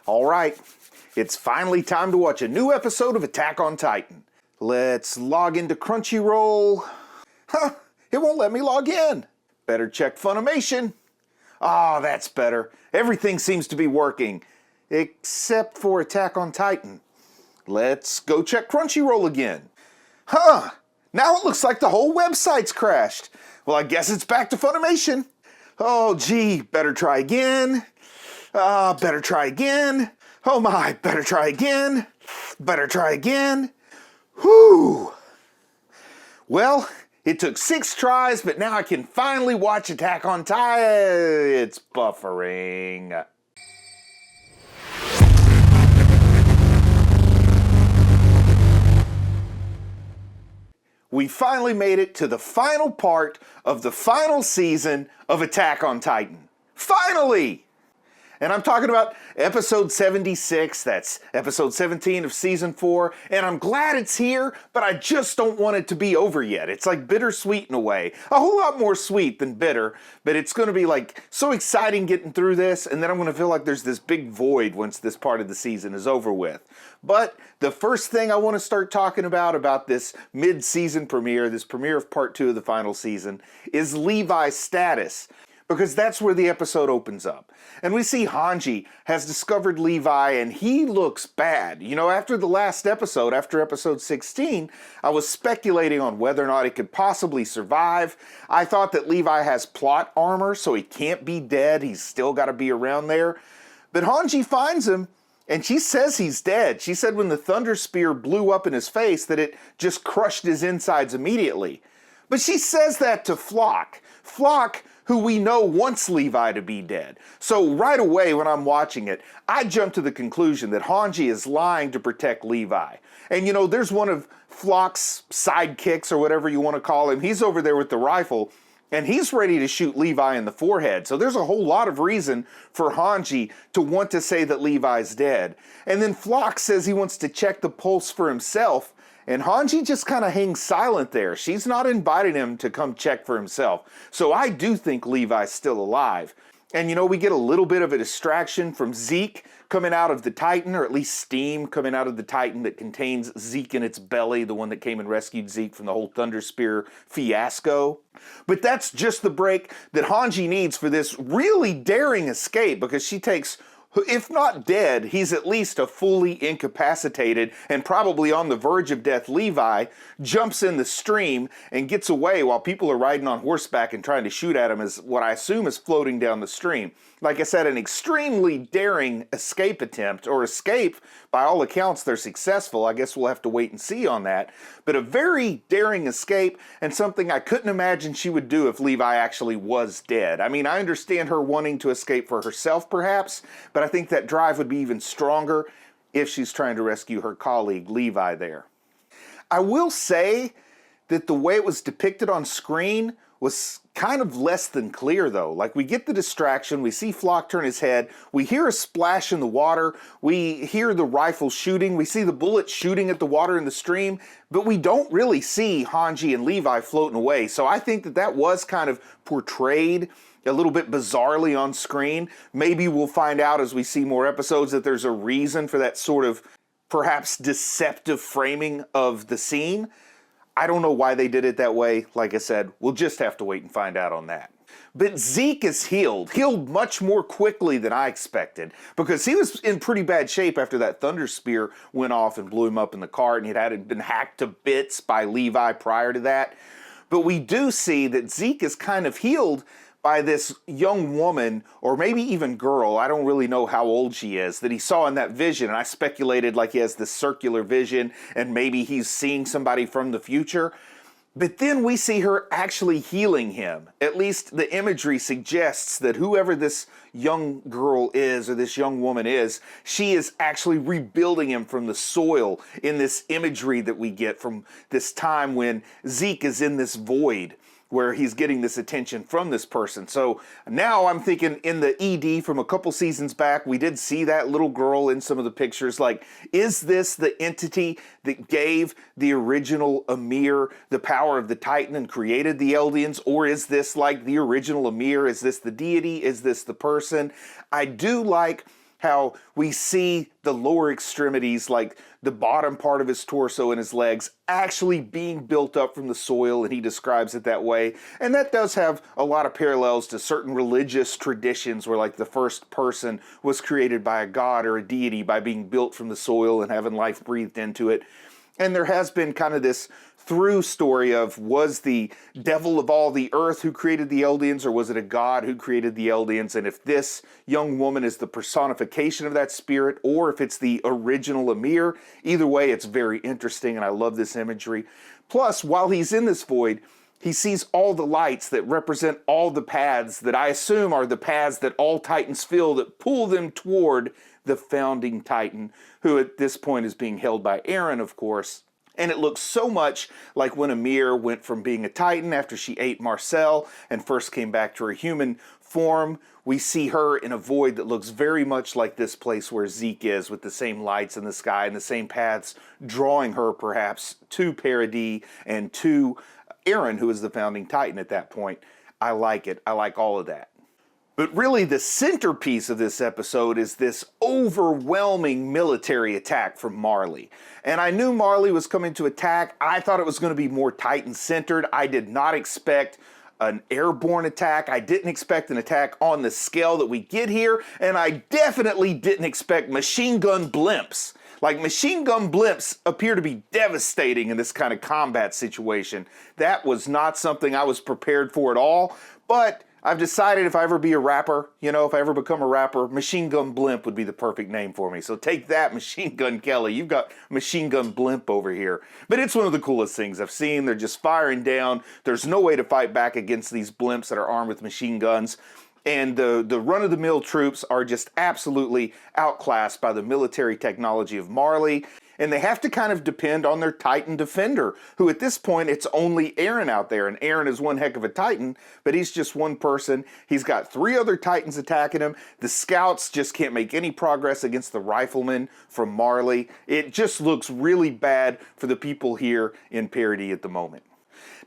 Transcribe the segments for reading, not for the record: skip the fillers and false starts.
All right, it's finally time to watch a new episode of Attack on Titan. Let's log into Crunchyroll. Huh, it won't let me log in. Better check Funimation. Ah, that's better. Everything seems to be working, except for Attack on Titan. Let's go check Crunchyroll again. Huh, now it looks like the whole website's crashed. Well, I guess it's back to Funimation. Oh, gee, better try again. Better try again. Oh my, better try again. Better try again. Whew. Well, it took 6 tries, but now I can finally watch Attack on Titan. It's buffering. We finally made it to the final part of the final season of Attack on Titan. Finally! And I'm talking about episode 76, that's episode 17 of season 4, and I'm glad it's here, but I just don't want it to be over yet. It's like bittersweet in a way. A whole lot more sweet than bitter, but it's going to be like so exciting getting through this, and then I'm going to feel like there's this big void once this part of the season is over with. But the first thing I want to start talking about this mid-season premiere, this premiere of part 2 of the final season, is Levi's status. Because that's where the episode opens up. And we see Hanji has discovered Levi and he looks bad. You know, after the last episode, after episode 16, I was speculating on whether or not he could possibly survive. I thought that Levi has plot armor, so he can't be dead. He's still got to be around there. But Hanji finds him and she says he's dead. She said when the thunder spear blew up in his face that it just crushed his insides immediately. But she says that to Flock. Flock, who we know wants Levi to be dead. So right away when I'm watching it, I jump to the conclusion that Hanji is lying to protect Levi. And you know, there's one of Flock's sidekicks or whatever you want to call him. He's over there with the rifle and he's ready to shoot Levi in the forehead. So there's a whole lot of reason for Hanji to want to say that Levi's dead. And then Flock says he wants to check the pulse for himself. And Hanji just kind of hangs silent there. She's not inviting him to come check for himself. So I do think Levi's still alive. And you know, we get a little bit of a distraction from Zeke coming out of the Titan, or at least steam coming out of the Titan that contains Zeke in its belly, the one that came and rescued Zeke from the whole Thunder Spear fiasco. But that's just the break that Hanji needs for this really daring escape, because she takes, if not dead, he's at least a fully incapacitated and probably on the verge of death Levi, jumps in the stream and gets away while people are riding on horseback and trying to shoot at him as what I assume is floating down the stream. Like I said, an extremely daring escape attempt, or escape. By all accounts, they're successful. I guess we'll have to wait and see on that. But a very daring escape, and something I couldn't imagine she would do if Levi actually was dead. I mean, I understand her wanting to escape for herself, perhaps, but I think that drive would be even stronger if she's trying to rescue her colleague, Levi, there. I will say that the way it was depicted on screen was kind of less than clear, though. Like, we get the distraction, we see Flock turn his head, we hear a splash in the water, we hear the rifle shooting, we see the bullet shooting at the water in the stream, but we don't really see Hanji and Levi floating away. So I think that that was kind of portrayed a little bit bizarrely on screen. Maybe we'll find out as we see more episodes that there's a reason for that sort of perhaps deceptive framing of the scene. I don't know why they did it that way. Like I said, we'll just have to wait and find out on that. But Zeke is healed much more quickly than I expected, because he was in pretty bad shape after that Thunder Spear went off and blew him up in the cart, and he had been hacked to bits by Levi prior to that. But we do see that Zeke is kind of healed by this young woman, or maybe even girl, I don't really know how old she is, that he saw in that vision. And I speculated like he has this circular vision and maybe he's seeing somebody from the future. But then we see her actually healing him. At least the imagery suggests that whoever this young girl is, or this young woman is, she is actually rebuilding him from the soil in this imagery that we get from this time when Zeke is in this void, where he's getting this attention from this person. So now I'm thinking in the ED from a couple seasons back, we did see that little girl in some of the pictures. Like, is this the entity that gave the original Ymir the power of the Titan and created the Eldians? Or is this like the original Ymir? Is this the deity? Is this the person? I do like how we see the lower extremities, like the bottom part of his torso and his legs, actually being built up from the soil, and he describes it that way. And that does have a lot of parallels to certain religious traditions where like the first person was created by a god or a deity by being built from the soil and having life breathed into it. And there has been kind of this through story of, was the devil of all the earth who created the Eldians, or was it a god who created the Eldians? And if this young woman is the personification of that spirit, or if it's the original Ymir, either way, it's very interesting, and I love this imagery. Plus, while he's in this void, he sees all the lights that represent all the paths that I assume are the paths that all Titans feel that pull them toward the founding Titan, who at this point is being held by Eren, of course. And it looks so much like when Ymir went from being a Titan after she ate Marcel and first came back to her human form. We see her in a void that looks very much like this place where Zeke is, with the same lights in the sky and the same paths drawing her perhaps to Paradis and to Eren, who is the founding Titan at that point. I like it. I like all of that. But really the centerpiece of this episode is this overwhelming military attack from Marley. And I knew Marley was coming to attack. I thought it was going to be more Titan-centered. I did not expect an airborne attack. I didn't expect an attack on the scale that we get here. And I definitely didn't expect machine gun blimps. Like, machine gun blimps appear to be devastating in this kind of combat situation. That was not something I was prepared for at all. But I've decided if I ever be a rapper, if I ever become a rapper, Machine Gun Blimp would be the perfect name for me. So take that, Machine Gun Kelly. You've got Machine Gun Blimp over here. But it's one of the coolest things I've seen. They're just firing down. There's no way to fight back against these blimps that are armed with machine guns. And the run-of-the-mill troops are just absolutely outclassed by the military technology of Marley. And they have to kind of depend on their Titan defender, who at this point, it's only Eren out there. And Eren is one heck of a Titan, but he's just one person. He's got 3 other Titans attacking him. The scouts just can't make any progress against the riflemen from Marley. It just looks really bad for the people here in Paradis at the moment.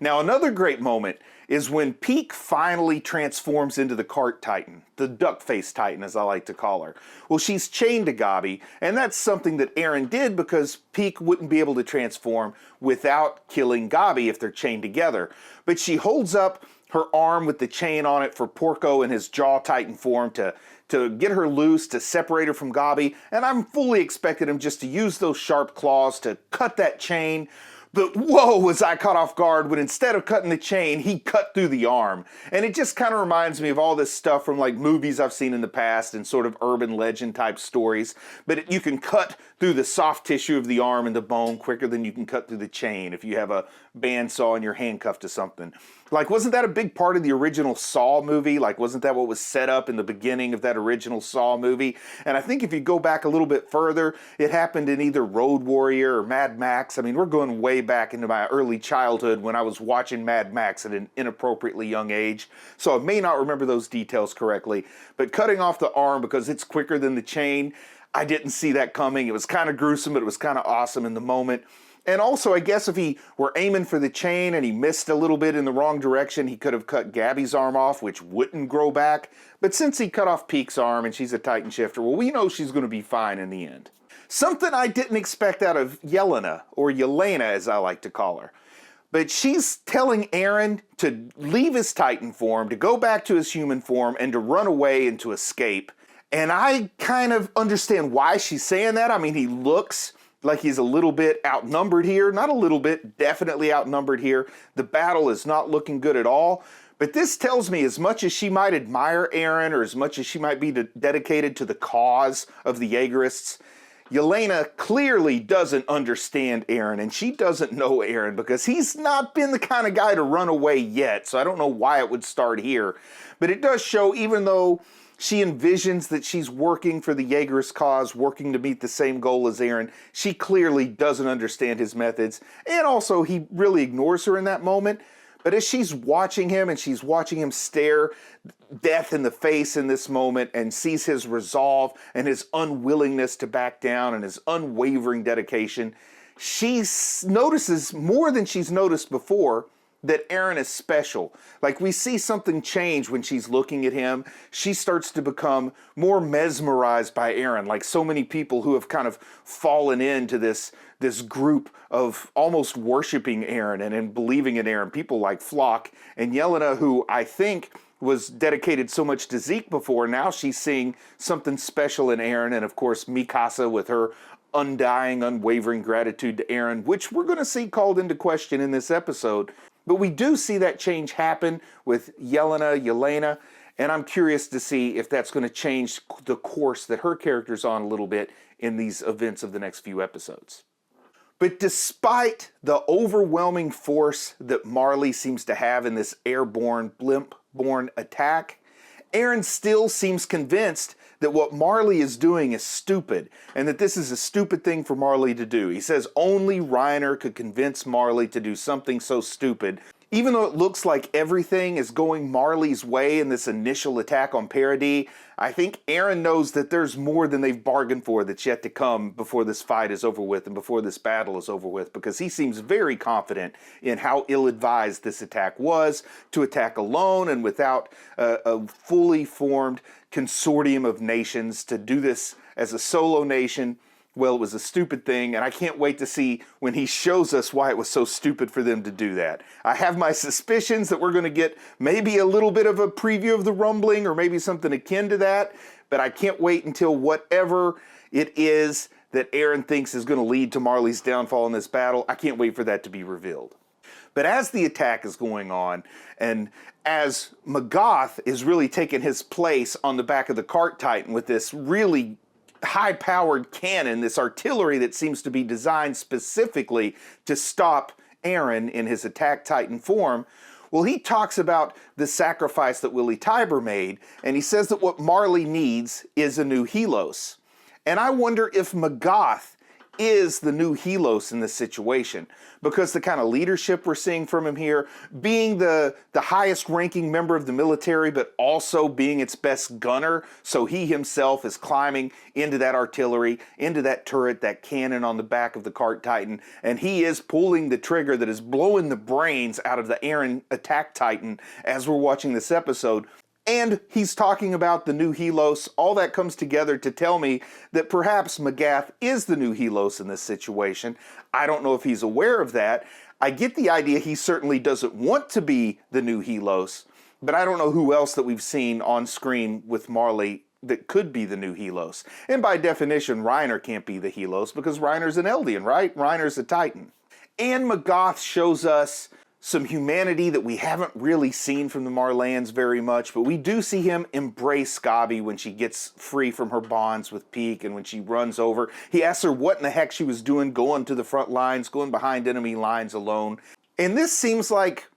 Now, another great moment is when Peak finally transforms into the Cart Titan, the Duck-Face Titan, as I like to call her. Well, she's chained to Gabi, and that's something that Eren did because Peak wouldn't be able to transform without killing Gabi if they're chained together. But she holds up her arm with the chain on it for Porco in his Jaw Titan form to get her loose, to separate her from Gabi, and I'm fully expecting him just to use those sharp claws to cut that chain. But whoa, was I caught off guard when instead of cutting the chain, he cut through the arm. And it just kind of reminds me of all this stuff from like movies I've seen in the past and sort of urban legend type stories. But you can cut through the soft tissue of the arm and the bone quicker than you can cut through the chain if you have a bandsaw and you're handcuffed to something. Like, wasn't that a big part of the original Saw movie? Like, wasn't that what was set up in the beginning of that original Saw movie? And I think if you go back a little bit further, it happened in either Road Warrior or Mad Max. I mean, we're going way back into my early childhood when I was watching Mad Max at an inappropriately young age. So I may not remember those details correctly. But cutting off the arm because it's quicker than the chain, I didn't see that coming. It was kind of gruesome, but it was kind of awesome in the moment. And also, I guess if he were aiming for the chain and he missed a little bit in the wrong direction, he could have cut Gabi's arm off, which wouldn't grow back. But since he cut off Peak's arm and she's a Titan shifter, well, we know she's going to be fine in the end. Something I didn't expect out of Yelena, or Yelena as I like to call her. But she's telling Eren to leave his Titan form, to go back to his human form, and to run away and to escape. And I kind of understand why she's saying that. I mean, he looks like he's a little bit outnumbered here. Not a little bit, definitely outnumbered here. The battle is not looking good at all. But this tells me, as much as she might admire Eren, or as much as she might be dedicated to the cause of the Jaegerists, Yelena clearly doesn't understand Eren, and she doesn't know Eren because he's not been the kind of guy to run away yet. So I don't know why it would start here. But it does show, even though she envisions that she's working for the Jaegerist cause, working to meet the same goal as Eren, she clearly doesn't understand his methods. And also, he really ignores her in that moment. But as she's watching him and she's watching him stare death in the face in this moment and sees his resolve and his unwillingness to back down and his unwavering dedication, she notices more than she's noticed before that Eren is special. Like, we see something change when she's looking at him. She starts to become more mesmerized by Eren, like so many people who have kind of fallen into this group of almost worshiping Eren and believing in Eren. People like Flock and Yelena, who I think was dedicated so much to Zeke before. Now she's seeing something special in Eren, and of course Mikasa with her undying, unwavering gratitude to Eren, which we're going to see called into question in this episode. But we do see that change happen with Yelena, and I'm curious to see if that's going to change the course that her character's on a little bit in these events of the next few episodes. But despite the overwhelming force that Marley seems to have in this airborne, blimp-borne attack, Eren still seems convinced that what Marley is doing is stupid, and that this is a stupid thing for Marley to do. He says only Reiner could convince Marley to do something so stupid. Even though it looks like everything is going Marley's way in this initial attack on Paradis, I think Eren knows that there's more than they've bargained for that's yet to come before this fight is over with and before this battle is over with, because he seems very confident in how ill-advised this attack was, to attack alone and without a fully formed consortium of nations, to do this as a solo nation. Well, it was a stupid thing, and I can't wait to see when he shows us why it was so stupid for them to do that. I have my suspicions that we're going to get maybe a little bit of a preview of the rumbling, or maybe something akin to that, but I can't wait until whatever it is that Eren thinks is going to lead to Marley's downfall in this battle. I can't wait for that to be revealed. But as the attack is going on, and as Magath is really taking his place on the back of the cart Titan with this really high-powered cannon, this artillery that seems to be designed specifically to stop Eren in his attack Titan form, well, he talks about the sacrifice that Willie Tybur made, and he says that what Marley needs is a new Helos. And I wonder if Magath is the new Helos in this situation, because the kind of leadership we're seeing from him here, being the highest ranking member of the military, but also being its best gunner, so he himself is climbing into that artillery, into that turret, that cannon on the back of the cart Titan, and he is pulling the trigger that is blowing the brains out of the Eren attack Titan as we're watching this episode. And he's talking about the new Helos. All that comes together to tell me that perhaps Magath is the new Helos in this situation. I don't know if he's aware of that. I get the idea he certainly doesn't want to be the new Helos, but I don't know who else that we've seen on screen with Marley that could be the new Helos. And by definition, Reiner can't be the Helos because Reiner's an Eldian, right? Reiner's a Titan. And Magath shows us some humanity that we haven't really seen from the Marleyans very much, but we do see him embrace Gabi when she gets free from her bonds with Peak and when she runs over. He asks her what in the heck she was doing going to the front lines, going behind enemy lines alone. And this seems like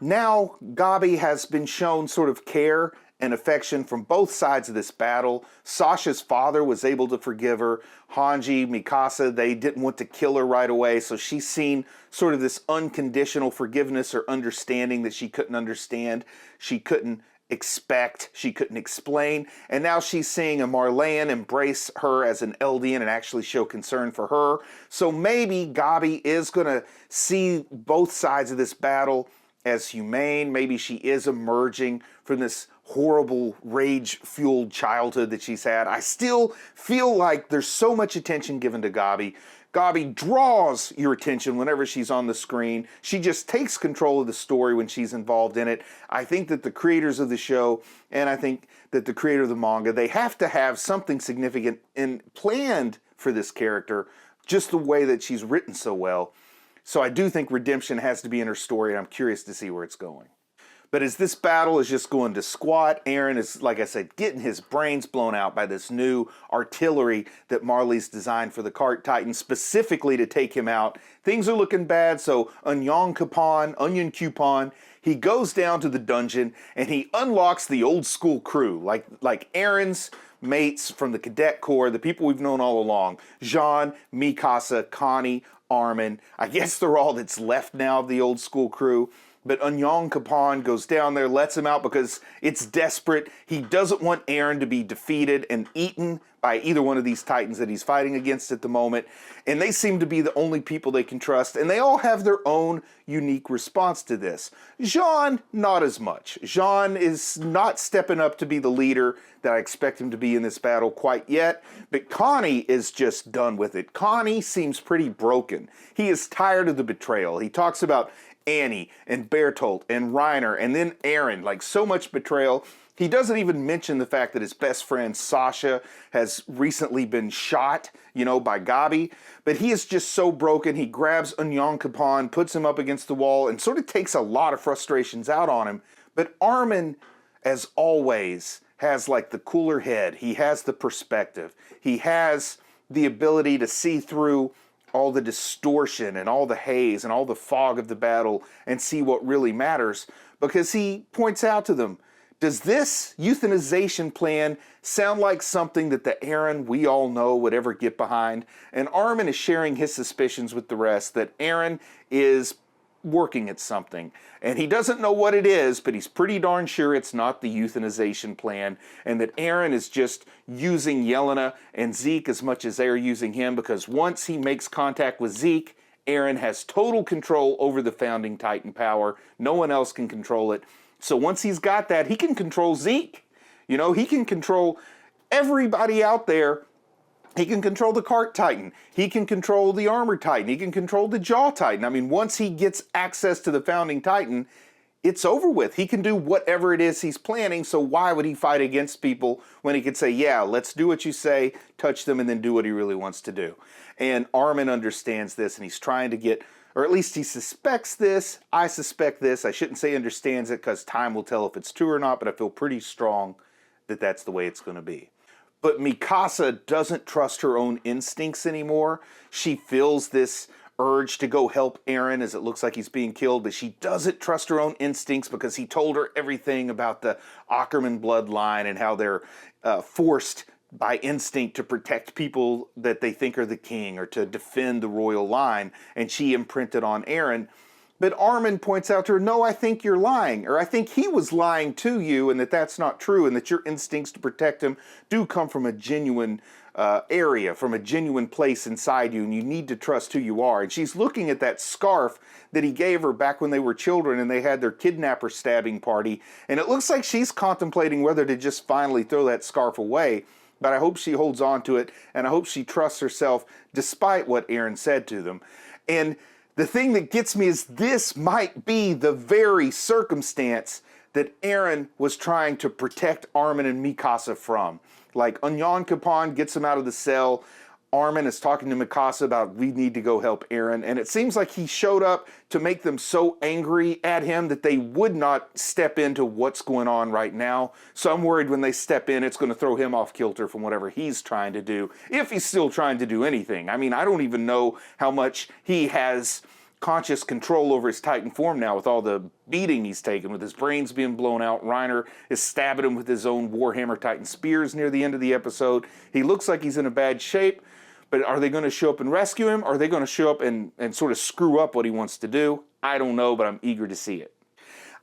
now Gabi has been shown sort of care and affection from both sides of this battle. Sasha's father was able to forgive her. Hanji, Mikasa, they didn't want to kill her right away, so she's seen sort of this unconditional forgiveness or understanding that she couldn't understand, she couldn't expect, she couldn't explain, and now she's seeing a Marleyan embrace her as an Eldian and actually show concern for her. So maybe Gabi is going to see both sides of this battle as humane. Maybe she is emerging from this horrible rage-fueled childhood that she's had. I still feel like there's so much attention given to Gabi. Gabi draws your attention whenever she's on the screen. She just takes control of the story when she's involved in it. I think that the creators of the show, and I think that the creator of the manga, they have to have something significant and planned for this character, just the way that she's written so well. So I do think redemption has to be in her story, and I'm curious to see where it's going. But as this battle is just going to squat, Eren is, like I said, getting his brains blown out by this new artillery that Marley's designed for the cart Titan, specifically to take him out. Things are looking bad, so Onion Coupon, he goes down to the dungeon and he unlocks the old school crew, like Eren's mates from the Cadet Corps, the people we've known all along. Jean, Mikasa, Connie, Armin. I guess they're all that's left now of the old school crew. But Unyong Kapan goes down there, lets him out because it's desperate. He doesn't want Eren to be defeated and eaten by either one of these titans that he's fighting against at the moment. And they seem to be the only people they can trust. And they all have their own unique response to this. Jean, not as much. Jean is not stepping up to be the leader that I expect him to be in this battle quite yet. But Connie is just done with it. Connie seems pretty broken. He is tired of the betrayal. He talks about Annie and Bertolt and Reiner and then Eren, like so much betrayal. He doesn't even mention the fact that his best friend Sasha has recently been shot, by Gabi. But he is just so broken. He grabs Unyong Kapan, puts him up against the wall, and sort of takes a lot of frustrations out on him. But Armin, as always, has like the cooler head. He has the perspective. He has the ability to see through all the distortion and all the haze and all the fog of the battle and see what really matters, because he points out to them, does this euthanization plan sound like something that the Eren we all know would ever get behind? And Armin is sharing his suspicions with the rest that Eren is working at something. And he doesn't know what it is, but he's pretty darn sure it's not the euthanization plan, and that Eren is just using Yelena and Zeke as much as they're using him, because once he makes contact with Zeke, Eren has total control over the founding Titan power. No one else can control it. So once he's got that, he can control Zeke. He can control everybody out there. He can control the Cart Titan. He can control the Armor Titan. He can control the Jaw Titan. I mean, once he gets access to the Founding Titan, it's over with. He can do whatever it is he's planning, so why would he fight against people when he could say, yeah, let's do what you say, touch them, and then do what he really wants to do? And Armin understands this, and he's trying to get, or at least he suspects this. I suspect this. I shouldn't say understands it, because time will tell if it's true or not, but I feel pretty strong that that's the way it's going to be. But Mikasa doesn't trust her own instincts anymore. She feels this urge to go help Eren as it looks like he's being killed, but she doesn't trust her own instincts because he told her everything about the Ackerman bloodline and how they're forced by instinct to protect people that they think are the king or to defend the royal line, and she imprinted on Eren. But Armin points out to her, no, I think you're lying, or I think he was lying to you, and that that's not true, and that your instincts to protect him do come from a genuine area, from a genuine place inside you, and you need to trust who you are. And she's looking at that scarf that he gave her back when they were children and they had their kidnapper stabbing party, and it looks like she's contemplating whether to just finally throw that scarf away. But I hope she holds on to it, and I hope she trusts herself despite what Eren said to them. And the thing that gets me is this might be the very circumstance that Eren was trying to protect Armin and Mikasa from. Like, Unyong Kapan gets him out of the cell. Armin is talking to Mikasa about, we need to go help Eren. And it seems like he showed up to make them so angry at him that they would not step into what's going on right now. So I'm worried when they step in, it's going to throw him off kilter from whatever he's trying to do, if he's still trying to do anything. I mean, I don't even know how much he has conscious control over his Titan form now with all the beating he's taken, with his brains being blown out. Reiner is stabbing him with his own Warhammer Titan spears near the end of the episode. He looks like he's in a bad shape, but are they going to show up and rescue him? Or are they going to show up and sort of screw up what he wants to do? I don't know, but I'm eager to see it.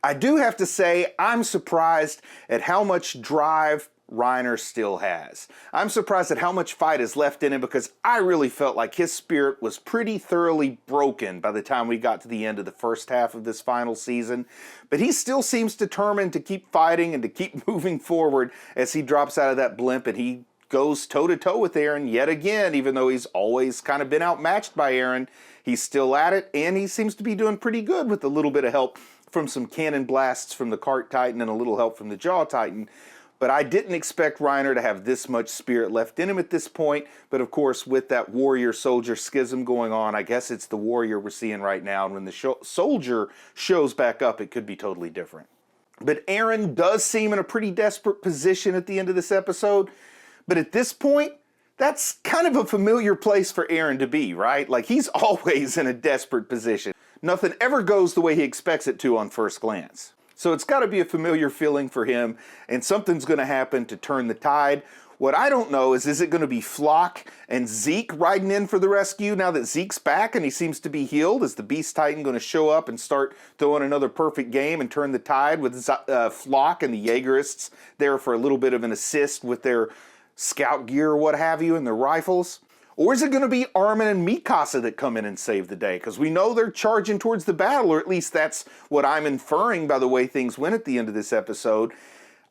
I do have to say, I'm surprised at how much drive Reiner still has. I'm surprised at how much fight is left in him, because I really felt like his spirit was pretty thoroughly broken by the time we got to the end of the first half of this final season. But he still seems determined to keep fighting and to keep moving forward as he drops out of that blimp and he goes toe-to-toe with Eren yet again, even though he's always kind of been outmatched by Eren. He's still at it, and he seems to be doing pretty good with a little bit of help from some cannon blasts from the Cart Titan and a little help from the Jaw Titan. But I didn't expect Reiner to have this much spirit left in him at this point. But of course, with that warrior-soldier schism going on, I guess it's the warrior we're seeing right now. And when the soldier shows back up, it could be totally different. But Eren does seem in a pretty desperate position at the end of this episode. But at this point, that's kind of a familiar place for Eren to be, right? Like, he's always in a desperate position. Nothing ever goes the way he expects it to on first glance. So it's got to be a familiar feeling for him, and something's going to happen to turn the tide. What I don't know is it going to be Flock and Zeke riding in for the rescue now that Zeke's back and he seems to be healed? Is the Beast Titan going to show up and start throwing another perfect game and turn the tide with Flock and the Jaegerists there for a little bit of an assist with their scout gear or what have you and their rifles? Or is it going to be Armin and Mikasa that come in and save the day? Because we know they're charging towards the battle, or at least that's what I'm inferring by the way things went at the end of this episode.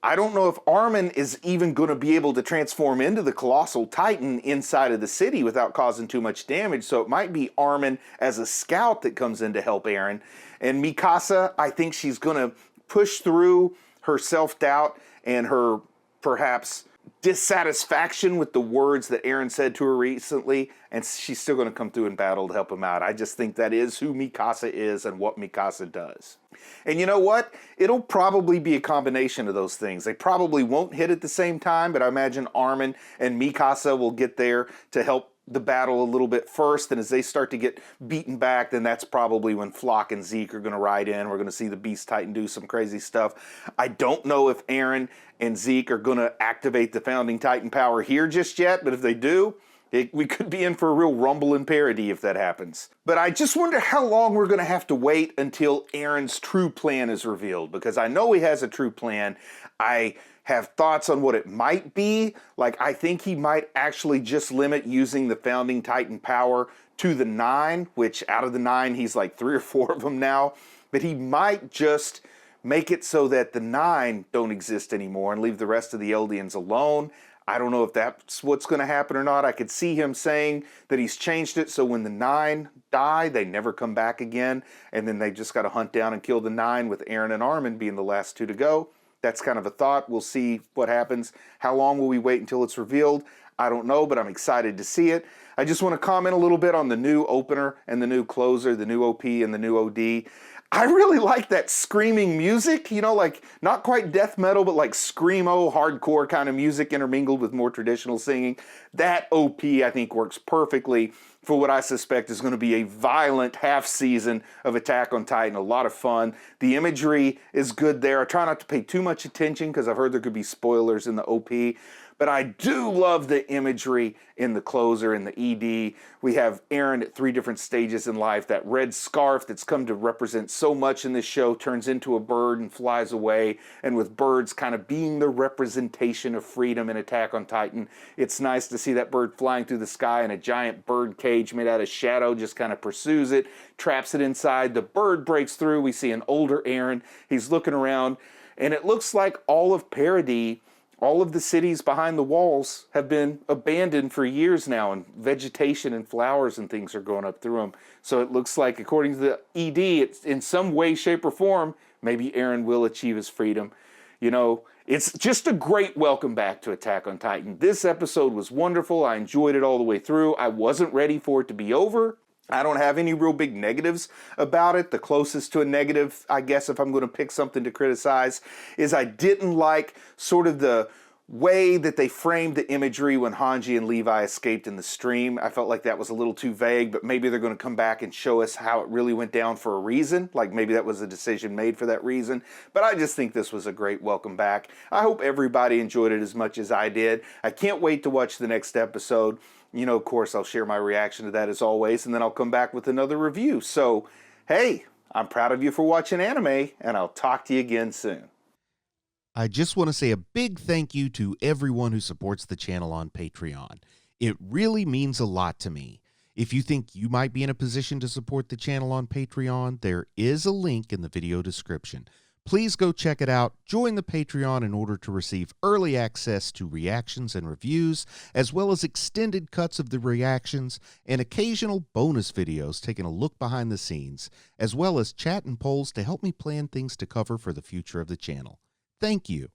I don't know if Armin is even going to be able to transform into the Colossal Titan inside of the city without causing too much damage, so it might be Armin as a scout that comes in to help Eren. And Mikasa, I think she's going to push through her self-doubt and her, perhaps, dissatisfaction with the words that Eren said to her recently, and she's still going to come through in battle to help him out. I just think that is who Mikasa is and what Mikasa does. And you know what? It'll probably be a combination of those things. They probably won't hit at the same time, but I imagine Armin and Mikasa will get there to help the battle a little bit first, and as they start to get beaten back, then that's probably when Flock and Zeke are going to ride in. We're going to see the Beast Titan do some crazy stuff. I don't know if Eren and Zeke are going to activate the Founding Titan power here just yet, but if they do, we could be in for a real rumble in Paradis if that happens. But I just wonder how long we're going to have to wait until Eren's true plan is revealed, because I know he has a true plan. I have thoughts on what it might be. Like, I think he might actually just limit using the Founding Titan power to the 9, which out of the 9, he's like 3 or 4 of them now. But he might just make it so that the 9 don't exist anymore and leave the rest of the Eldians alone. I don't know if that's what's going to happen or not. I could see him saying that he's changed it so when the 9 die, they never come back again. And then they just got to hunt down and kill the 9 with Eren and Armin being the last 2 to go. That's kind of a thought. We'll see what happens. How long will we wait until it's revealed? I don't know, but I'm excited to see it. I just want to comment a little bit on the new opener and the new closer, the new OP and the new OD. I really like that screaming music, you know, like not quite death metal, but like screamo, hardcore kind of music intermingled with more traditional singing. That OP, I think, works perfectly for what I suspect is going to be a violent half season of Attack on Titan. A lot of fun. The imagery is good there. I try not to pay too much attention because I've heard there could be spoilers in the OP. But I do love the imagery in the closer and the ED. We have Eren at 3 different stages in life. That red scarf that's come to represent so much in this show turns into a bird and flies away. And with birds kind of being the representation of freedom in Attack on Titan, it's nice to see that bird flying through the sky and a giant bird cage made out of shadow just kind of pursues it, traps it inside. The bird breaks through. We see an older Eren. He's looking around, and it looks like all of Paradis, all of the cities behind the walls have been abandoned for years now, and vegetation and flowers and things are growing up through them. So it looks like, according to the ED, it's in some way, shape, or form, maybe Eren will achieve his freedom. You know, it's just a great welcome back to Attack on Titan. This episode was wonderful. I enjoyed it all the way through. I wasn't ready for it to be over. I don't have any real big negatives about it. The closest to a negative, I guess, if I'm going to pick something to criticize, is I didn't like sort of the way that they framed the imagery when Hanji and Levi escaped in the stream. I felt like that was a little too vague, but maybe they're going to come back and show us how it really went down for a reason. Like maybe that was a decision made for that reason. But I just think this was a great welcome back. I hope everybody enjoyed it as much as I did. I can't wait to watch the next episode. You know, of course, I'll share my reaction to that as always, and then I'll come back with another review. So, hey, I'm proud of you for watching anime, and I'll talk to you again soon. I just want to say a big thank you to everyone who supports the channel on Patreon. It really means a lot to me. If you think you might be in a position to support the channel on Patreon, there is a link in the video description. Please go check it out. Join the Patreon in order to receive early access to reactions and reviews, as well as extended cuts of the reactions and occasional bonus videos taking a look behind the scenes, as well as chat and polls to help me plan things to cover for the future of the channel. Thank you.